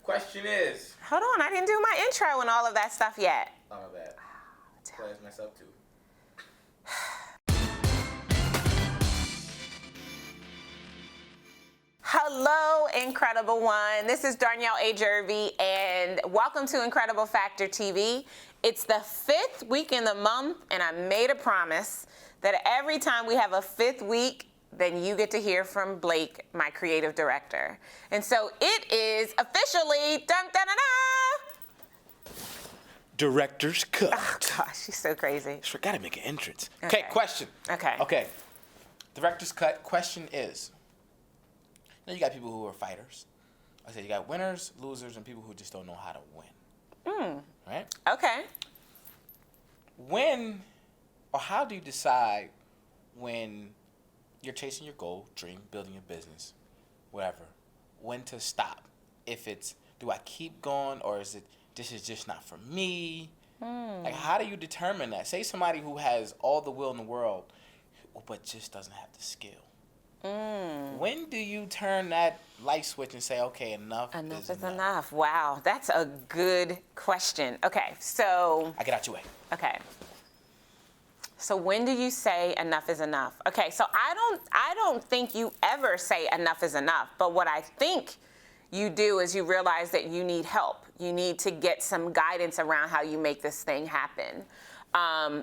Question is. Hold on, I didn't do my intro and all of that stuff yet. Oh, my bad. Class mess up too. Hello, Incredible One. This is Darnyelle A. Jervey, and welcome to Incredible Factor TV. It's the 5th week in the month, and I made a promise that every time we have a 5th week, then you get to hear from Blake, my creative director. And so it is officially, Director's cut. Oh, gosh, she's so crazy. I gotta make an entrance. Okay, question. Okay. Director's cut question is, you know, you got people who are fighters. I said you got winners, losers, and people who just don't know how to win. Right? Okay. When or how do you decide when you're chasing your goal, dream, building your business, whatever, when to stop? If it's, do I keep going, or is it, this is just not for me? Like, how do you determine that? Say somebody who has all the will in the world, but just doesn't have the skill. When do you turn that light switch and say, okay, enough is enough? Wow, that's a good question. Okay, so. I get out your way. Okay. So when do you say enough is enough? Okay, so I don't think you ever say enough is enough, but what I think you do is you realize that you need help. You need to get some guidance around how you make this thing happen.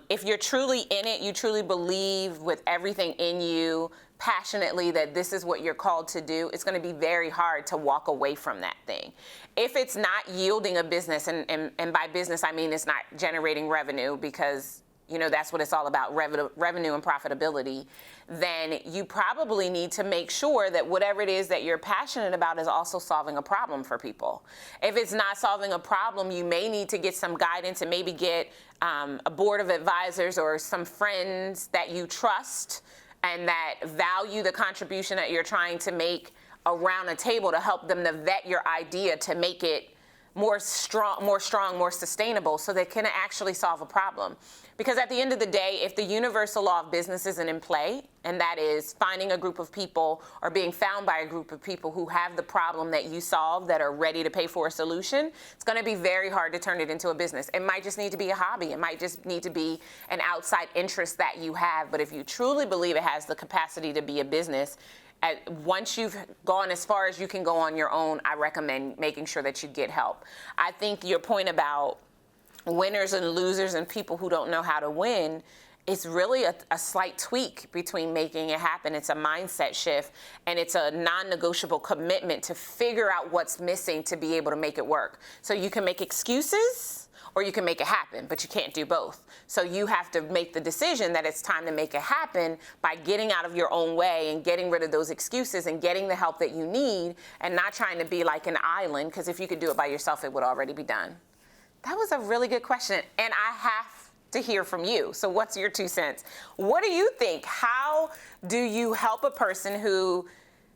If you're truly in it, you truly believe with everything in you, passionately, that this is what you're called to do, it's going to be very hard to walk away from that thing. If it's not yielding a business, and by business I mean it's not generating revenue, because you know that's what it's all about, revenue and profitability, then you probably need to make sure that whatever it is that you're passionate about is also solving a problem for people. If it's not solving a problem, you may need to get some guidance and maybe get a board of advisors or some friends that you trust and that value the contribution that you're trying to make around a table to help them to vet your idea to make it more strong, more sustainable, so they can actually solve a problem. Because at the end of the day, if the universal law of business isn't in play, and that is finding a group of people or being found by a group of people who have the problem that you solve, that are ready to pay for a solution, it's going to be very hard to turn it into a business. It might just need to be a hobby. It might just need to be an outside interest that you have. But if you truly believe it has the capacity to be a business, once you've gone as far as you can go on your own, I recommend making sure that you get help. I think your point about winners and losers and people who don't know how to win, it's really a slight tweak between making it happen. It's a mindset shift, and it's a non-negotiable commitment to figure out what's missing to be able to make it work. So you can make excuses, or you can make it happen, but you can't do both. So you have to make the decision that it's time to make it happen by getting out of your own way and getting rid of those excuses and getting the help that you need, and not trying to be like an island, because if you could do it by yourself, it would already be done. That was a really good question, and I have to hear from you. So what's your 2 cents? What do you think? How do you help a person who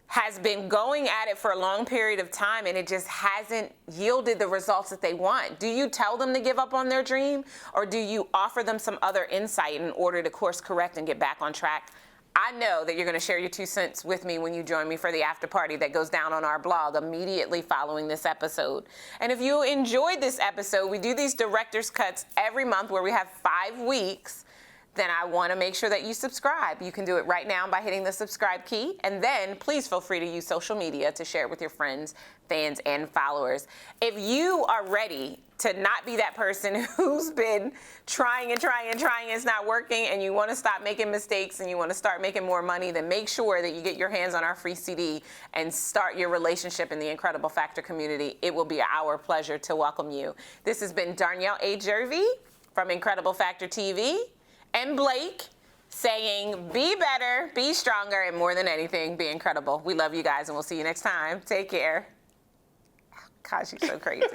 has been going at it for a long period of time and it just hasn't yielded the results that they want? Do you tell them to give up on their dream, or do you offer them some other insight in order to course correct and get back on track? I know that you're going to share your 2 cents with me when you join me for the after party that goes down on our blog immediately following this episode. And if you enjoyed this episode, we do these director's cuts every month where we have 5 weeks. Then I want to make sure that you subscribe. You can do it right now by hitting the subscribe key, and then please feel free to use social media to share it with your friends, fans, and followers. If you are ready to not be that person who's been trying and it's not working, and you want to stop making mistakes and you want to start making more money, then make sure that you get your hands on our free CD and start your relationship in the Incredible Factor community. It will be our pleasure to welcome you. This has been Darnyelle A. Jervey from Incredible Factor TV. And Blake saying, be better, be stronger, and more than anything, be incredible. We love you guys, and we'll see you next time. Take care. Gosh, you're so crazy.